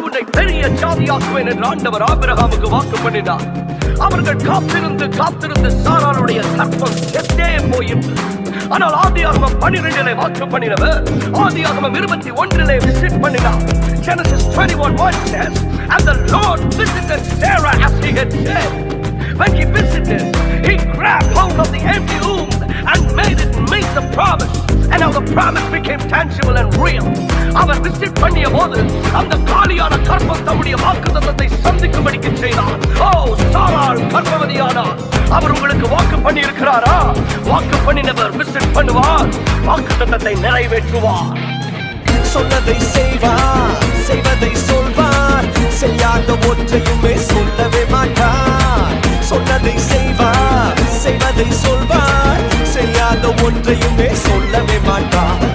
நான் உன்னை பெரிய ஜாதியாக்குவேன் என்று ஆண்டவர் ஆபிரகாமுக்கு வாக்கு பண்ணினார். அவர்கள் காத்திருந்து சாராளுடைய கற்பம் செத்தே போயிற்று. ஆனால் ஆதியாகமம் 12 வாக்கு பண்ணினவர் ஆதியாகமம் 21 விசிட் பண்ணினார். Genesis 21:1 says, and the Lord visited Sarah as he had said. When he visited, he grabbed hold of the empty womb and made it meet the promise. And now the promise became tangible and real. அவர் visit பண்ணிய போது அந்த காலியான கர்ப்பம் தம்முடைய வாக்குத்தத்தத்தை சந்திக்கும்படிக்கு செய்தார். ஓ, சாராள் கர்ப்பவதியானார். அவர் உங்களுக்கு வாக்கு பண்ணி இருக்கிறாரா? வாக்கு பண்ணினவர் விசிட் பண்ணுவார், வாக்குத்தத்தத்தை நிறைவேற்றுவார். சொன்னதை செய்வார், செய்வதை சொல்வார், செய்யாத ஒன்றையுமே சொல்லவே மாட்டார். சொன்னதை செய்வார், செய்வதை சொல்வார், செய்யாத ஒன்றையுமே சொல்லவே மாட்டார்.